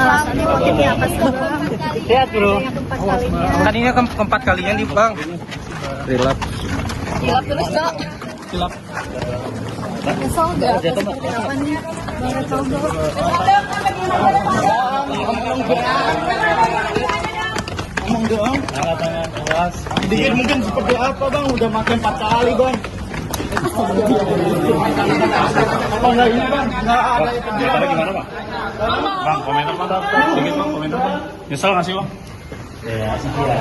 alasannya motifnya apa sih? Lihat bro, Yang keempat kalinya. kan ini keempat kalinya nih bang. Relap. Hilap terus kak. Relap. Nyesel nggak? Atau seperti apa nih? Baru tahu dong. Ngomong doang. Tangan keras. Dikit mungkin seperti apa bang? Udah makan 4 kali bang. Apa enggak ini bang? Enggak ada yang penting bang. Gimana bang? Bang, komentar bang, sedikit bang, komentar bang. Nyesel nggak sih bang? Ya, sekian.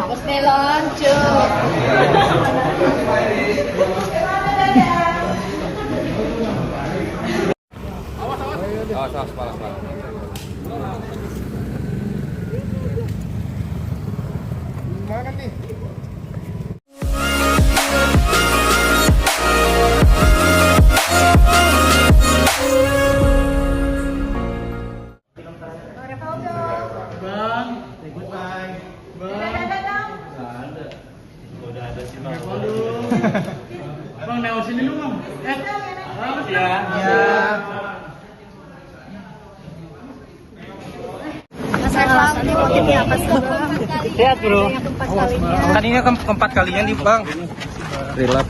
Terus nih lanjut. Awas, palas. Mana nih? Bang, goodbye. Bang. Udah ada sih bang. Bang, nengok sini dulu bang. Ya. Alasannya motifnya apa sih? Lihat bro, Yang keempat kalinya. kan ini keempat kalinya nih bang. Relap.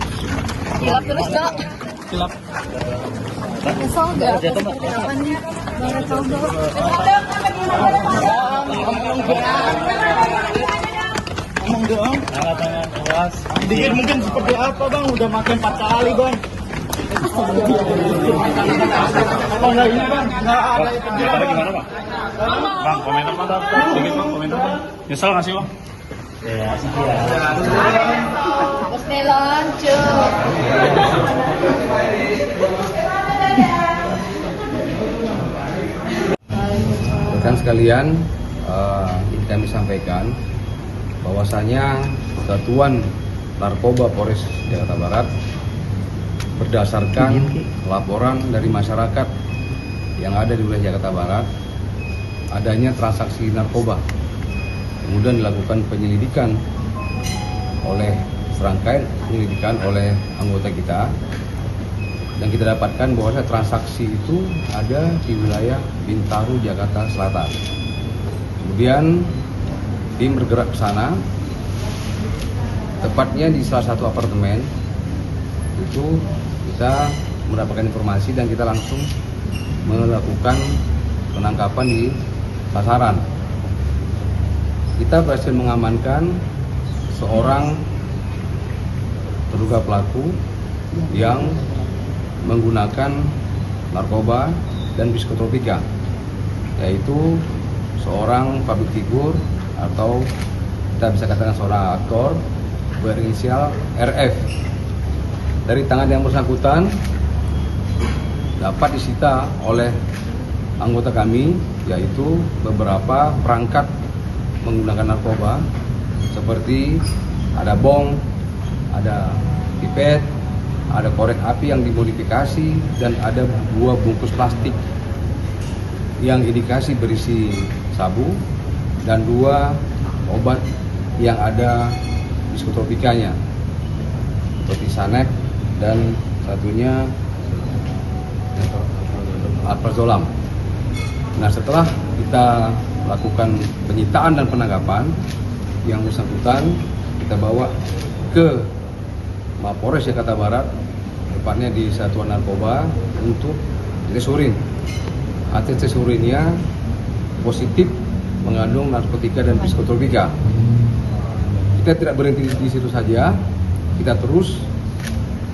Hilap terus kak. Relap. Nyesel nggak? Atau seperti apa nih? Baru tahu dong. Ngomong doang. Tangan keras. Dikit mungkin seperti apa bang? Udah makan 4 kali bang. Apa enggak ini bang? Enggak ada yang penting bang. Gimana bang? Bang, komentar bang, sedikit bang, komentar bang. Nyesel nggak sih bang? Ya, sekian. Terus nih lanjut. Rekan sekalian, ini kami sampaikan bahwasanya Satuan Narkoba Polres Jakarta Barat berdasarkan laporan dari masyarakat yang ada di wilayah Jakarta Barat adanya transaksi narkoba. Kemudian dilakukan penyelidikan oleh serangkaian penyelidikan oleh anggota kita, dan kita dapatkan bahwa transaksi itu ada di wilayah Bintaro, Jakarta Selatan. Kemudian tim bergerak ke sana, tepatnya di salah satu apartemen. Itu kita mendapatkan informasi dan kita langsung melakukan penangkapan di sasaran. Kita berhasil mengamankan seorang terduga pelaku yang menggunakan narkoba dan psikotropika, yaitu seorang public figure atau kita bisa katakan seorang aktor berinisial RF. Dari tangan yang bersangkutan dapat disita oleh anggota kami, yaitu beberapa perangkat menggunakan narkoba seperti ada bong, ada pipet, ada korek api yang dimodifikasi, dan ada 2 bungkus plastik yang indikasi berisi sabu, dan 2 obat yang ada psikotropikanya seperti Sanek dan satunya Alprazolam. Nah, setelah kita lakukan penyitaan dan penangkapan, yang bersangkutan kita bawa ke Mapolres Jakarta Barat, tepatnya di Satuan Narkoba, untuk ditesurin. Hasil tesurinnya positif mengandung narkotika dan psikotropika. Kita tidak berhenti di situ saja, kita terus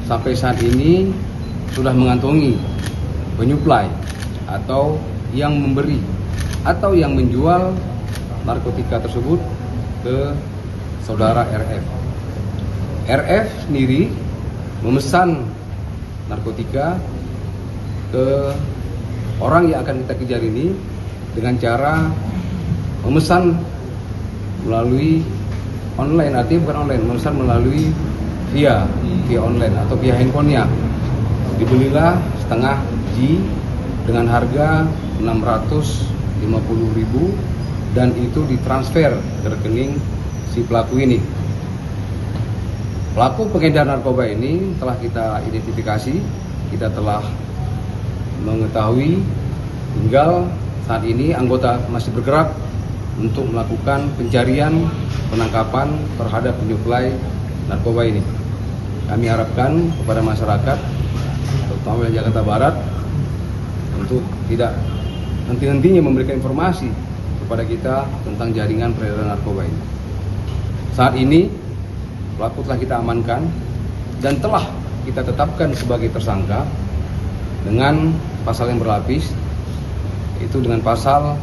sampai saat ini sudah mengantongi penyuplai atau yang memberi atau yang menjual narkotika tersebut ke saudara RF. RF sendiri memesan narkotika ke orang yang akan kita kejar ini dengan cara memesan melalui online, artinya bukan online, memesan melalui via online atau via handphonenya. Dibelilah setengah G dengan harga 650.000 dan itu ditransfer ke rekening si pelaku ini. Pelaku pengedar narkoba ini telah kita identifikasi, kita telah mengetahui tinggal saat ini anggota masih bergerak untuk melakukan pencarian, penangkapan terhadap penyuplai narkoba ini. Kami harapkan kepada masyarakat, terutama di Jakarta Barat, untuk tidak henti-hentinya memberikan informasi kepada kita tentang jaringan peredaran narkoba ini. Saat ini pelaku telah kita amankan dan telah kita tetapkan sebagai tersangka dengan pasal yang berlapis, itu dengan pasal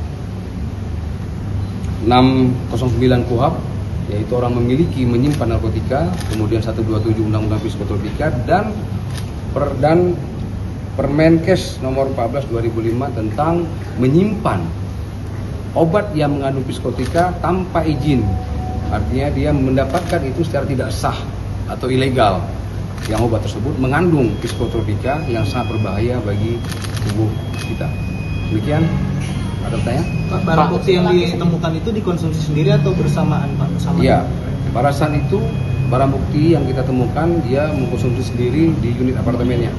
609 KUHP, yaitu orang memiliki menyimpan narkotika, kemudian 127 Undang-Undang Psikotropika dan Permenkes nomor 14 2005 tentang menyimpan obat yang mengandung psikotika tanpa izin. Artinya dia mendapatkan itu secara tidak sah atau ilegal, yang obat tersebut mengandung psikotropika yang sangat berbahaya bagi tubuh kita. Demikian. Ada pertanyaan? Pak, barang bukti yang ditemukan itu dikonsumsi sendiri atau bersamaan, Pak? Iya, pada saat itu barang bukti yang kita temukan dia mengkonsumsi sendiri di unit apartemennya.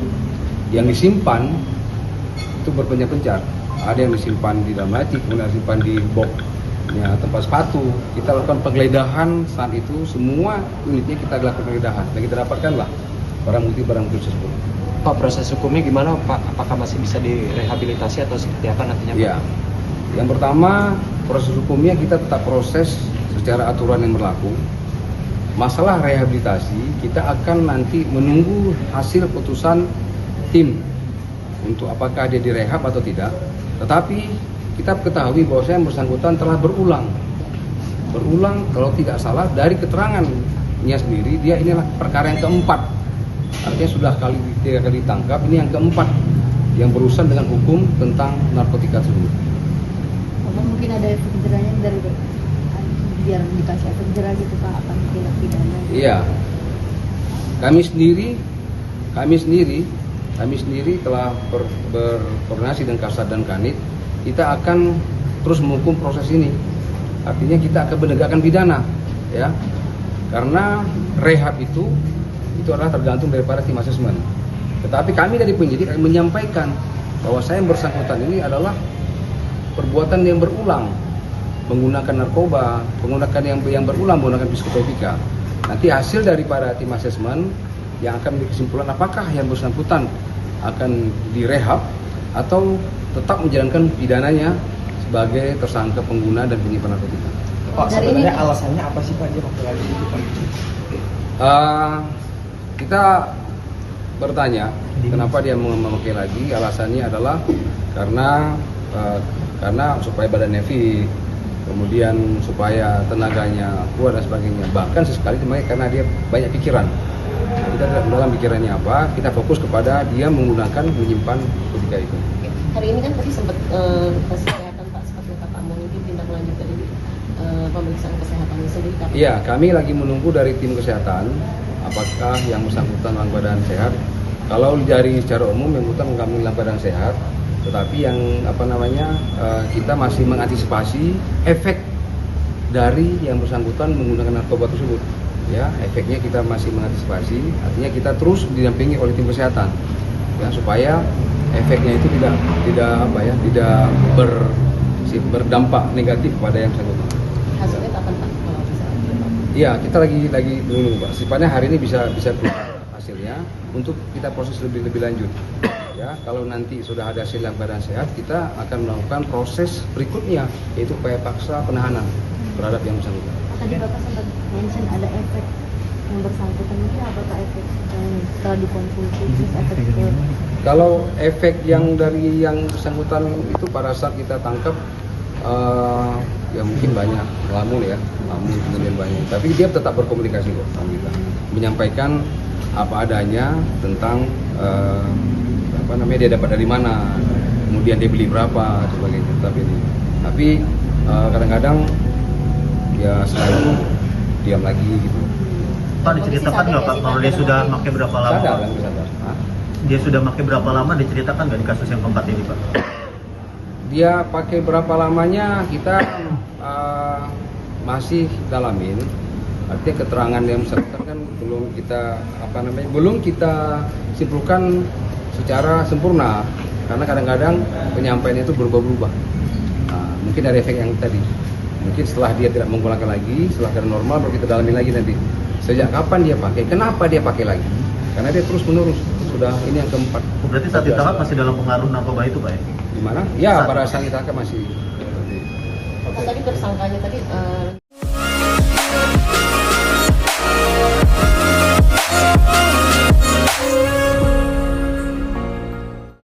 Yang disimpan itu berpencar-pencar. Ada yang disimpan di dalam laci, kemudian disimpan di boxnya tempat sepatu. Kita lakukan penggeledahan saat itu, semua unitnya kita lakukan penggeledahan dan kita dapatkanlah barang bukti tersebut. Pak, proses hukumnya gimana Pak? Apakah masih bisa direhabilitasi atau seperti apa nantinya Pak? Iya. Yang pertama, proses hukumnya kita tetap proses secara aturan yang berlaku. Masalah rehabilitasi, kita akan nanti menunggu hasil putusan tim untuk apakah dia direhab atau tidak. Tetapi kita ketahui bahwa yang bersangkutan telah berulang kalau tidak salah dari keterangannya sendiri, dia inilah perkara yang keempat. Artinya sudah tiga kali ditangkap, ini yang keempat yang berurusan dengan hukum tentang narkotika tersebut. Mungkin ada efek jerahnya dari biar dikasih efek jerah gitu Pak, akan tindak pidana. Iya. Kami sendiri telah berkoordinasi dengan Kasat dan Kanit. Kita akan terus menghukum proses ini. Artinya kita akan menegakkan pidana, ya. Karena rehab itu adalah tergantung daripada tim asesmen. Tetapi kami dari penyidik akan menyampaikan bahwa saya yang bersangkutan ini adalah perbuatan yang berulang, menggunakan narkoba, menggunakan yang berulang menggunakan psikotropika. Nanti hasil daripada tim asesmen yang akan memiliki kesimpulan apakah yang bersangkutan akan direhab atau tetap menjalankan pidananya sebagai tersangka pengguna dan penyimpan narkotika. Pak, sebenarnya alasannya apa sih Pak dia waktu lagi itu Pak? Kita bertanya kenapa dia memakai lagi. Alasannya adalah karena supaya badannya fit, kemudian supaya tenaganya kuat dan sebagainya. Bahkan sesekali karena dia banyak pikiran. Kita dalam pikirannya apa, kita fokus kepada dia menggunakan menyimpan narkotika itu. Hari ini kan tadi sempat kesehatan Pak, seperti kata mungkin tindak lanjut dari pemeriksaan kesehatannya sendiri. Iya, kami lagi menunggu dari tim kesehatan apakah yang bersangkutan dalam keadaan sehat. Kalau dari secara umum yang bersangkutan kami dalam keadaan sehat, tetapi yang kita masih mengantisipasi efek dari yang bersangkutan menggunakan narkoba tersebut. Ya, efeknya kita masih mengantisipasi. Artinya kita terus didampingi oleh tim kesehatan, ya, supaya efeknya itu tidak berdampak negatif pada yang bersangkutan. Hasilnya kapan Pak? Iya, kita lagi menunggu Pak. Sifatnya hari ini bisa keluar hasilnya untuk kita proses lebih lanjut. Ya, kalau nanti sudah ada hasil yang badan sehat, kita akan melakukan proses berikutnya, yaitu upaya paksa penahanan terhadap yang bersangkutan. Tadi Bapak sempat mention ada efek yang bersangkutan, mungkin apakah efek setelah dikonsumsi terus efek ke... Kalau efek yang dari yang bersangkutan itu pada saat kita tangkap ya mungkin banyak lamun kemudian banyak, tapi dia tetap berkomunikasi kok sama kita, menyampaikan apa adanya tentang dia dapat dari mana, kemudian dia beli berapa sebagainya. Tapi kadang-kadang ya selalu diam lagi gitu. Pak, diceritakan nggak Pak kalau dia sudah pakai berapa lama? Sadar. Dia sudah pakai berapa lama, diceritakan nggak di kasus yang keempat ini Pak? Dia pakai berapa lamanya kita masih dalamin. Artinya keterangan yang bersangkutan kan belum kita simpulkan secara sempurna karena kadang-kadang penyampaian itu berubah-ubah. Nah, mungkin ada efek yang tadi. Mungkin setelah dia tidak menggunakan lagi, setelah keadaan normal baru kita dalami lagi nanti. Sejak kapan dia pakai? Kenapa dia pakai lagi? Karena dia terus menerus. Sudah ini yang keempat. Berarti saat ditangkap masih dalam pengaruh narkoba itu, Pak ya? Gimana? Ya, pada saat ditangkap masih. Tadi tersangkanya tadi